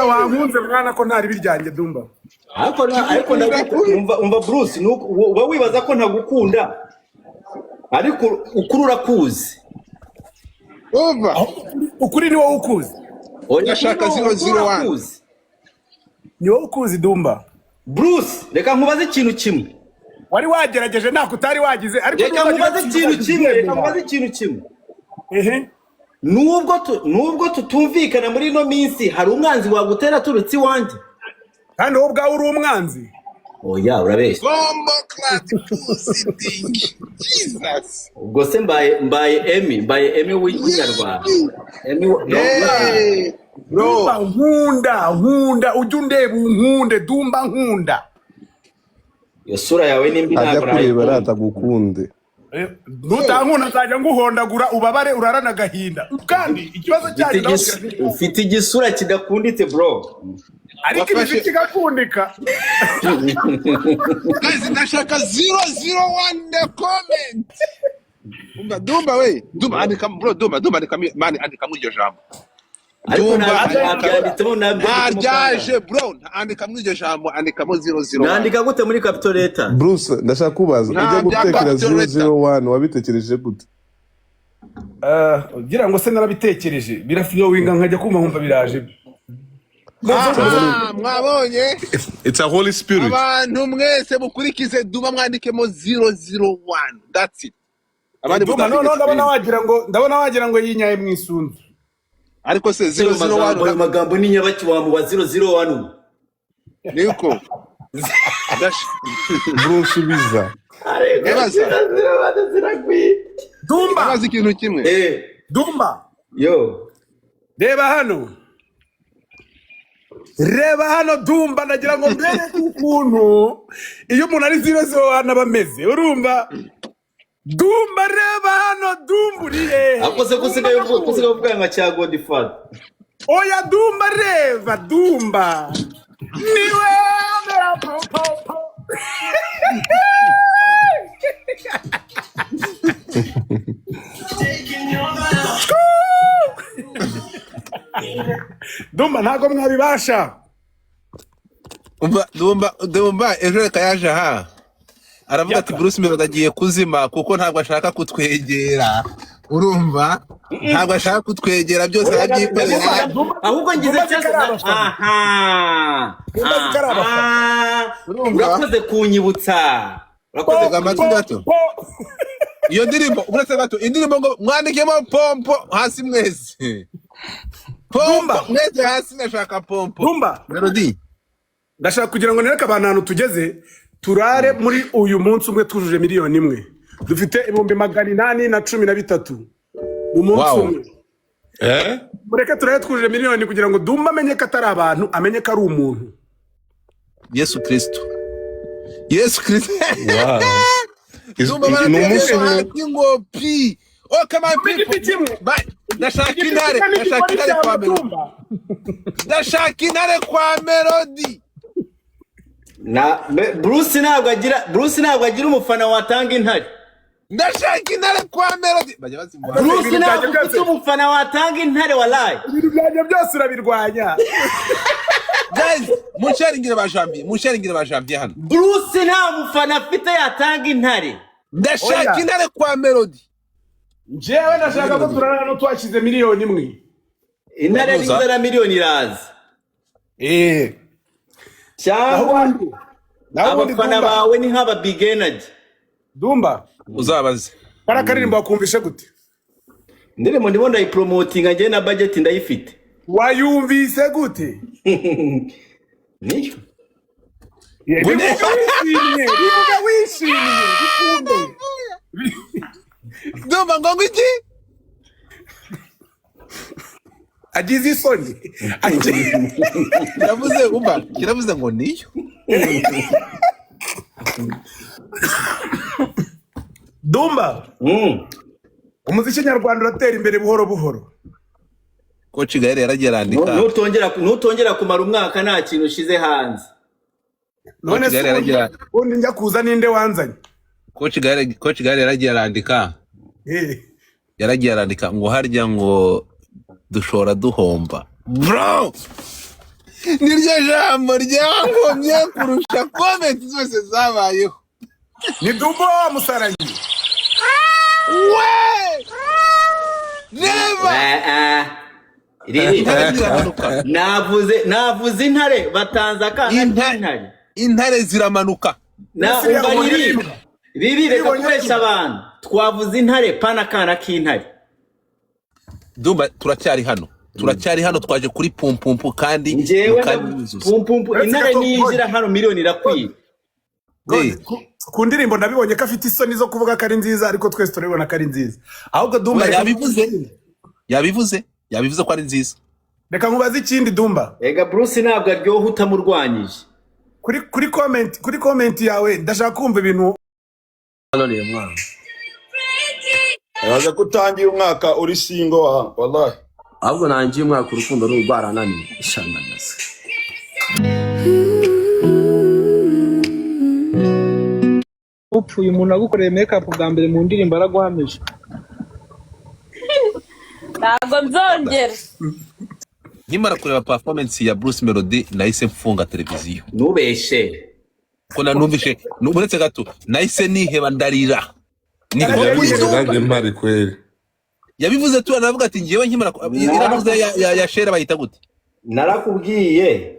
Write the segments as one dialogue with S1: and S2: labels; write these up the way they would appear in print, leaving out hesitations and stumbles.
S1: Wankunze mwana ko ntari biryanjye Dumba.
S2: Ariko umva Bruce uba wibaza ko ntagukunda ariko ukuri urakuzi.
S1: Ukuri ni wowe ukuzi.
S3: Ndashaka 001.
S1: Ni wowe ukuzi Dumba.
S2: Bruce reka nkubaze ikintu kimwe.
S1: Wari wagerageje nako utari wagize ariko
S2: reka nkubaze ikintu kimwe. Nubwo tutumvikana muri ino minsi hari umwanzi wagutera turutse iwanjye.
S1: Kandi wowe ubwawe uri umwanzi.
S2: Oya urabeshya.
S3: Bombo clad pussy thing. Jesus.
S2: Ubwo se mbaye Emi w'inyarwanda.
S1: Dumba nkunda ujya undeba unkunde Dumba nkunda.
S2: Iyo sura yawe nimbi
S4: ntabwo kureba atagukunde.
S1: Nutankunda nzajya nguhondagura ubabare urarana agahinda. Kandi ikibazo cyanyu
S2: ufite igisura kidakunditse bro.
S1: Ariko ibiti kigakundika.
S3: Guys, ndashaka 001 the comment. Dumba we. Dumba andika bro, Dumba andika mani andika mu iryo jambo.
S2: Ariko nabyanditseho
S3: nabyaje bro, andika mu iryo jambo, andika mo 001.
S2: Nandika gute muri capital letter?
S4: Bruce ndashaka kubaza ujya gutekera 001 wabitekereje gute?
S1: Gira ngo se narabitekereje birafiyo winga nkajya kumva nkumva biraje.
S3: Mwabonye?
S4: It's a Holy Spirit.
S3: Abantu mwese mukurikize Dumba mwandikemo 001. That's it.
S1: Ndabona wagira ngo yinyaye mu isunzu.
S3: Ariko se 001
S2: magambo ni nyabaki wa 001.
S3: Niko.
S4: Bruce biza.
S1: Dumba
S3: azi ikintu kimwe.
S1: Dumba.
S2: Yo.
S1: Reba hano Dumba ndagira ngo mbere ukuntu iyo umuntu ari 001 abameze urumva. Dumba reba hano Dumba uriye.
S2: Akose kusigaye uvuga nka cya Godfather.
S1: Oya Dumba reba Dumba. Niwe mera popo. Dumba ntago mwabibasha.
S3: Dumba ejo reka yaje aha aravuga ati Bruce Melody agiye kuzima kuko ntabwo ashaka kutwegera. Urumva ntabwo ashaka kutwegera byose arabyikorera
S2: ahubwo ngize cyose. Urakoze kunyibutsa.
S3: Urakoze amatwi gato. Iyo ndirimbo uretse gato indirimbo ngo mwandikemo pompo hasi mwese. Pompo mwese hasi nashaka pompo.
S1: Dumba
S3: Melody
S1: ndashaka kugira ngo nereka abantu tugeze turare muri uyu munsi umwe twujuje miliyoni imwe. Dufite 813 mu munsi umwe. Mureke turare twujuje miliyoni kugira ngo Dumba amenye ko atari abantu amenye ko ari umuntu.
S3: Yesu Kristo.
S4: Wow.
S3: Dumba ngopi. Oh come on people. Ndashaka inare kwa Melody.
S2: Bruce ntabwo agira umufana watanga intare.
S3: Ndashaka intare kwa Melody.
S2: Bruce ntabwo ufite umufana watanga intare wallahi.
S1: Ibintu byanjye byose urabirwanya.
S3: Guys, musharingire bajambiye hano.
S2: Bruce nta mufana afite yatanga intare.
S3: Ndashaka intare kwa Melody.
S1: Jewe ndashaka ko turara hano twashize miliyoni imwe.
S2: Intare n'inzara miliyoni iraza. Cyangwa abafana bawe ni nk'aba Big Energy.
S1: Dumba
S3: uzabaze
S1: karakaririmbo wakumvishe gute?
S2: Ndimo ndayipromoting ngiye na budget ndayifite.
S1: Wayumvise gute?
S2: Niyo.
S1: Bivuga wishimye bikunde.
S3: Dumba ngo iki?
S1: Agize isoni.
S3: Kiravuze ngo niyo.
S1: Dumba. Umuziki nyarwanda uratera imbere buhoro buhoro.
S3: Coach Gaël yaragiye arandika.
S2: Nutongera kumara umwaka nta kintu ushize hanze.
S1: None se undi njya kuza ninde wanzanye?
S3: Coach Gaël yaragiye arandika. yaragiye arandika ngo harya ngo dushora duhomba bro. Niryo jambo ryangomye kurusha comment zose zabayeho.
S1: Ni Dumbo Musaranyi.
S3: We! Never!
S2: Navuze intare batanze akana intare.
S3: Intare ziramanuka.
S2: Riri reka kubesha abantu. Twavuze intare pana kana k'intare.
S3: Dumba turacyari hano twaje kuri pumpumpu kandi
S2: njyewe pumpumpu intare niyinjira hano miliyoni irakwiye.
S1: Ku ndirimbo nabibonye ko afite isoni zo kuvuga ko ari nziza ariko twese turabibona ko ari nziza. Ahubwo Dumba
S3: yabivuze ko ari nziza.
S1: Reka nkubaze ikindi Dumba.
S2: Ega Bruce ntabwo aryoha utamurwanyije.
S1: Kuri comment yawe ndashaka kumva ibintu.
S5: None uyu mwana yaje kutangira umwaka uri singo wallahi. Ahubwo nangiye umwaka urukundo rwarananiye ishanagaza.
S6: Upfuye umuntu agukoreye makeup bwa mbere mu ndirimbo araguhamije.
S7: Ntabwo nzongera.
S3: Nkimara kureba performance ya Bruce Melody nahise mfunga televiziyo.
S2: Nubeshe.
S3: Ko nanumvishe uretse gato nahise niheba ndarira. Yabivuze tu anavuga ati ngiyewe nkimara iravuze ya share bayita gute?
S2: Narakubwiye.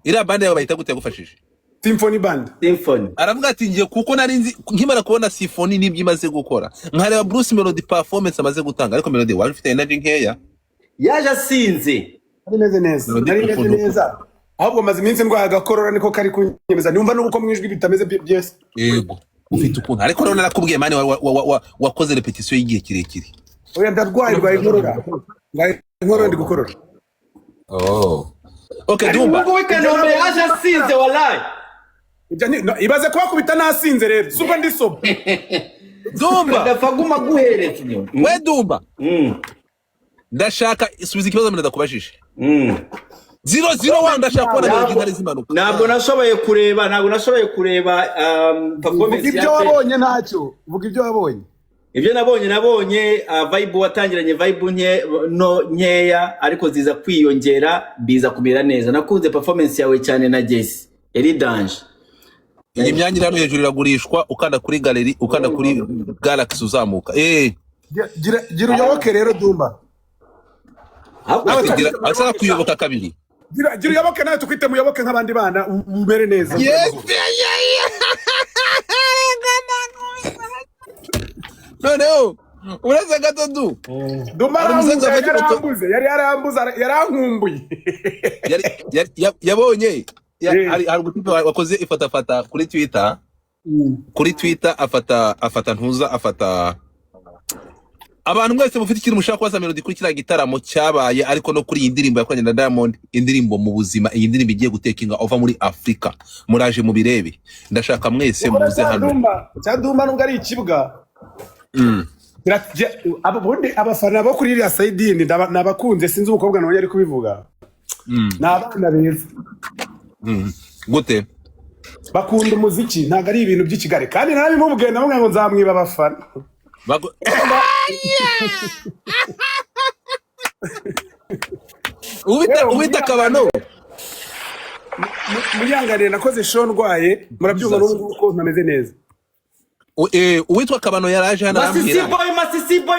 S3: Ira band yawe bayita gute yagufashije?
S1: Symphony Band.
S2: Symphony.
S3: Aravuga ati ngiye kuko narinzi nkimara kubona Symphony nibyo imaze gukora. Nkareba Bruce Melody performance amaze gutanga ariko Melody waje ufite energy nkeya.
S2: Yaje asinze.
S1: Nari meze neza. Ahubwo maze iminsi ndwaye agakorora niko kari kunyemeza. Numva nuko mwijwi bitameze byese.
S3: Yego. Ufite ukuntu ariko rero narakubwiye mani wakoze repetition y'igihe kirekire.
S1: Oya ndarwaye inkorora. Inkorora ndi gukorora.
S3: Oh. Okay Dumba.
S2: Ubwo wikanombe yaje asinze wallahi.
S1: Ibaze kubakubita nasinze rero. Suko ndi soba.
S3: Dumba.
S2: Ndafaguma guhereza.
S3: We Dumba. Ndashaka isubiza ikibazo mwe ndakubashije. 001 ndashaka kubona gitari zimanuka.
S2: Ntabwo nashoboye kureba performance
S1: ibyo wabonye ntacyo. Vuga ibyo wabonye.
S2: Ibyo nabonye vibe watangiranye vibe nkeya ariko ziza kwiyongera biza kumera neza. Nakunze performance yawe cyane na Jesse. Eri danger.
S3: Iyi myanya hano hejuru iragurishwa ukanda kuri gallery ukanda kuri Galaxy uzamuka.
S1: Gira uyoboke rero Dumba.
S3: Asaba kuyoboka kabiri.
S1: Gira uyoboke nawe tukwite muyoboke nk'abandi bana umere neza.
S3: No. Uraza gato du.
S1: Dumba yari yarankumbuye.
S3: Yabonye. Hari umutipe wakoze ifatafata kuri Twitter. Kuri Twitter afata abantu mwese mufite ikintu mushaka kwaza Melody kuri kira gitaramo cyabaye ariko no kuri iyi ndirimbo yakoranye na Diamond indirimbo mu buzima iyi ndirimbo igiye gutekinga over muri Africa muraje mu birebe ndashaka mwese muze hano
S1: Dumba nubwo ari ikibwa ababundi abafana bo kuri iriya Saidini nabakunze sinzi umukobwa nawe yari kubivuga nabana beza
S3: gute
S1: bakunda umuziki ntago ari ibintu by'ikigare kandi narabimubwiye namwe ngo nzamwiba abafana
S3: ubita kabano
S1: muyangarire nakoze show ndwaye murabyumva n'ubwo ko ntameze neza
S3: uwitwa kabano yaraje hano arambwira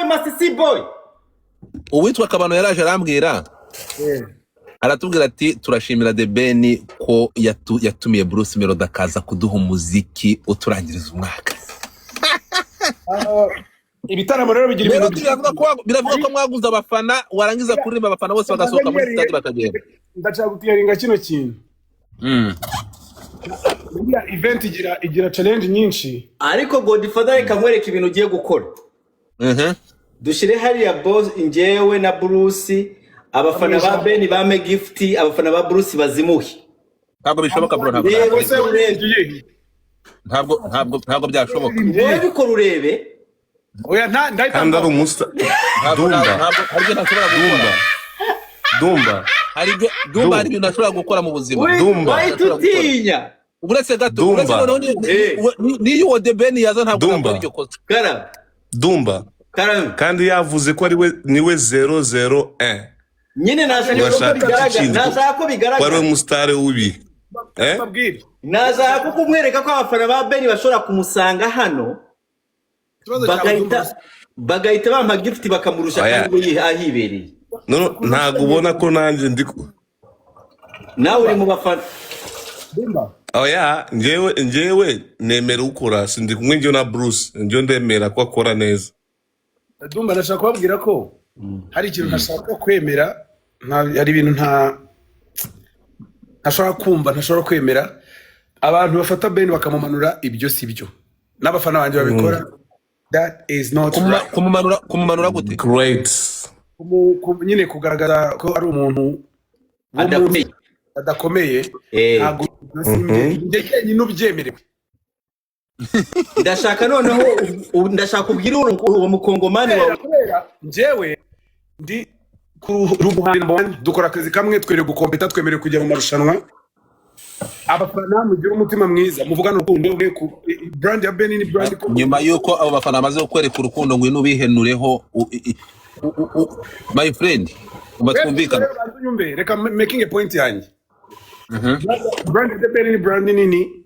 S2: Masisi boy
S3: uwitwa kabano yaraje arambwira aratubwira ati turashimira The Ben ko yatumiye Bruce Melody akaza kuduha umuziki uturangiriza umwaka.
S1: Ibitaramo rero bigira ibintu
S3: biravuga ko mwaguza abafana warangiza kuririmba abafana bose bagasohoka muri stade bakagenda.
S1: Ndashaka gutiyaringa kino kintu. Buriya event igira challenge nyinshi.
S2: Ariko Godfather reka nkwereka ibintu ugiye gukora. Dushire hariya boss injewe na Bruce abafana ba Ben bame gift abafana ba Bruce bazimuhe.
S3: Ntabwo bishoboka bro ntabwo byashoboka.
S2: Wowe bikora urebe.
S1: Oya
S4: ndayitanga umusta Dumba
S3: hari ibintu ntashobora gukora mu buzima.
S2: Wayitutinya.
S3: Uretse gato niyo The Ben yaza ntabwo nakora iryo kosa.
S4: Dumba kandi yavuze ko ari we niwe 001
S2: nyine nashaka ko bigaragara
S4: wari umusitari w'ibi
S2: nashaka kumwereka ko abafana ba Ben bashobora kumusanga hano bagahita bampa gift bakamurusha kandi ahibereye
S4: ntago ubona ko nanjye ndi
S2: nawe uri mu bafana
S4: oya njyewe nemera ukora sindi kumwe njye na Bruce njye ndemera ko akora neza
S1: Dumba nashaka kubabwira ko hari ikintu ntashaka kwemera hari ibintu ntashobora kumva ntashobora kwemera abantu bafata Ben bakamumanura ibyo sibyo n'abafana banje babikora that is not
S3: kumumanura gute
S4: great
S1: nyine kugaragaza ko ari umuntu adakomeye ntabwo ndekanye n'ubyemerewe
S2: ndashaka noneho ndashaka kubwira uwo mukongomani wawe
S1: njyewe ndi ku rubuga dukora akazi kamwe twere gukompeta twemerewe kujya mu marushanwa abafana mugira umutima mwiza muvugana urukundo rwe ku brand ya Ben ni brand
S3: nyuma yuko abo bafana bamaze kwereka urukundo ngwino bihenureho my friend ubatwumvikana
S1: reka making a point yanjye brand ya Ben ni brand nini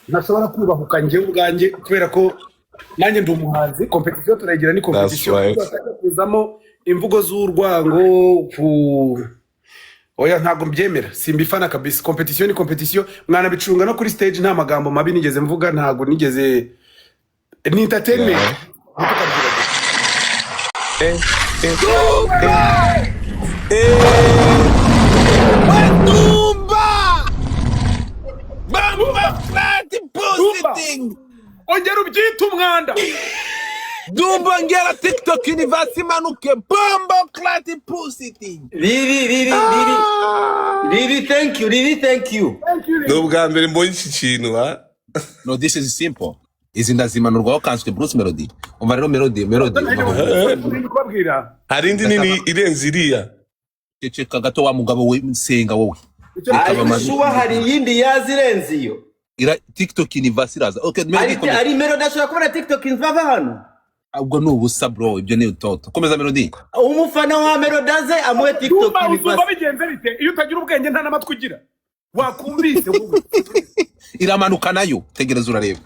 S1: nashobora kubahuka njye ubwanjye kubera ko nanjye ndi umuhanzi competition turagira ni competition kuzamo imvugo z'urwango oya ntago mbyemera simbifana kabisa competition ni competition mwana bicunga no kuri stage nta magambo mabi nigeze mvuga ntago nigeze ni entertainment ongera ubyita umwanda
S3: Dumba ngera TikTok universe manuke bombo clati pussy
S2: Riri thank you
S4: n'ubwa mbere mbonye iki kintu
S3: no this is simple izi ndazimanurwaho kanswe Bruce Melody umva rero melody
S1: kubabwira
S4: hari indi nini irenze iriya
S3: ceceka gato wa mugabo we nsenga wowe
S2: shuba hari yindi yazirenze iyo
S3: ira TikTok universe iraza okay
S2: ari Melody ashobora kubona TikTok inzava hano
S3: ubwo nubusa bro ibyo ni utoto komeza Melody
S2: umufana wa Melody aze amuhe TikTok
S1: universe bigenze bite iyo utagira ubwenge nta namatwi ugira wakumvise
S3: iramanuka nayo tegereza urareba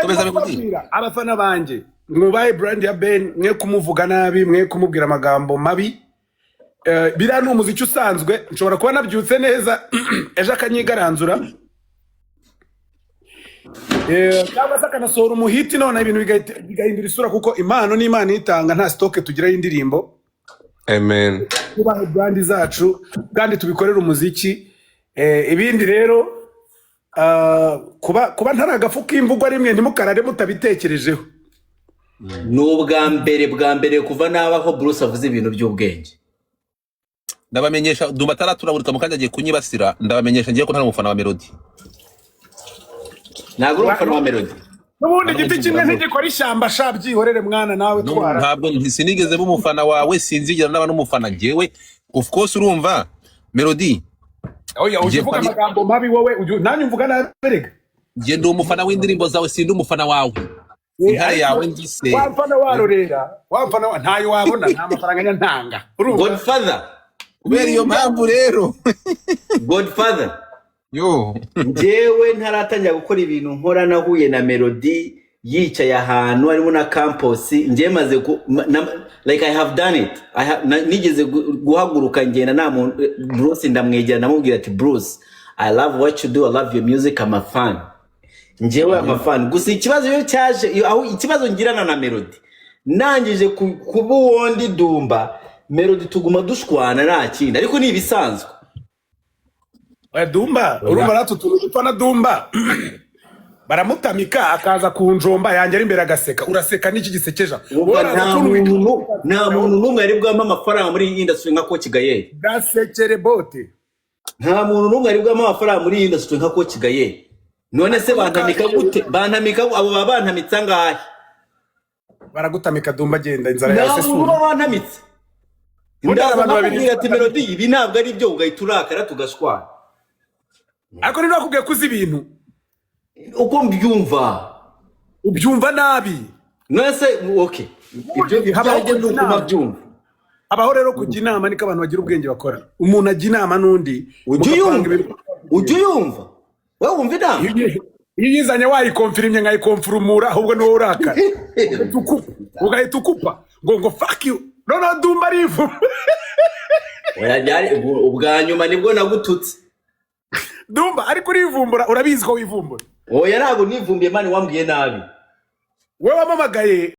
S1: komeza Melody abafana banje mwubaye brand ya Ben mwe kumuvuga nabi mwe kumubwira amagambo mabi bira ni umuziki usanzwe nshobora kuba nabyutse neza ejo akanyigaranzura cyangwa se akanasohora umuhiti none ibintu bigahindura isura kuko impano n'Imana itanga nta stock tugira y'indirimbo
S4: amen
S1: tubahe brand zacu kandi tubikorera umuziki ibindi rero kuba ntari agafu k'imvugo rimwe ntimukarare mutabitekerejeho
S2: n'ubwa mbere kuva nabaho Bruce avuze ibintu by'ubwenge
S3: ndabamenyesha Dumba taraturabura mu kanya agiye kunyibasira ndabamenyesha ngiye ko ntari umufana wa Melody
S2: ntabwo umufana wa Melody
S1: n'ubundi igiti kimwe ntigikora ishyamba shabyihorere mwana nawe twara
S3: ntabwo sinigeze b'umufana wawe sinzigera n'aba n'umufana njyewe of course urumva Melody
S1: oya uvuga amagambo mabi wowe nanjye mvuga naberega
S3: ngiye ndi umufana w'indirimbo zawe sindi umufana wawe intare yawe ngise
S1: wamfana warorera wamfana ntayo wabona nta mafaranga ntanga
S2: Godfather
S3: kubera iyo mpamvu rero
S2: Godfather
S3: yo
S2: njyewe ntaratangira gukora ibintu nkora nahuye na Melody yicaye ahantu harimo na campus njye maze like I have done it nigeze guhaguruka ngenda na Bruce ndamwegera namubwira ati Bruce I love what you do I love your music I'm a fan njyewe I'm a fan gusa ikibazo yo cyaje aho ikibazo ngirana na Melody nangije kuba wondi Dumba Melody tuguma dushwana nta kindi ariko ni ibisanzwe
S1: Dumba urumva natwe tupana Dumba baramutamika akaza kunjomba yanjye ari imbere agaseka uraseka n'iki gisekeja
S2: nta muntu n'umwe ari bwampa amafaranga muri iyi industry nka Coach Gaye
S1: gasekere bote
S2: nta muntu n'umwe ari bwampa amafaranga muri iyi industry nka Coach Gaye none se bantamika gute bantamika abo babantamitsa ngahe
S1: baragutamika Dumba agenda inzara yawe se
S2: nta bantamitse ndabantu babiri ati Melody ibi ntabwo ari byo ugahita urakara tugashwana
S1: ariko ni nakubwiye kuzi ibintu
S2: uko mbyumva
S1: ubyumva nabi
S2: nese okay ibyo
S1: habaho
S2: byajya n'ukuma byumva.
S1: abaho rero kujya inama niko abantu bagira ubwenge bakora. Umuntu ajya inama n'undi
S2: ujya uyumva wowe wumva inama
S1: iyo yizanye wayikomfirimye nkayikomfurumura ahubwo niwo urakara ugahita ukupa ngo fuck you none Dumba arivu
S2: ubwa nyuma nibwo nagututse
S1: Dumba ariko urivumbura urabizi ko wivumbura
S2: oya ntabwo nivumbiye mani wambwiye nabi
S1: wewe wamamagaye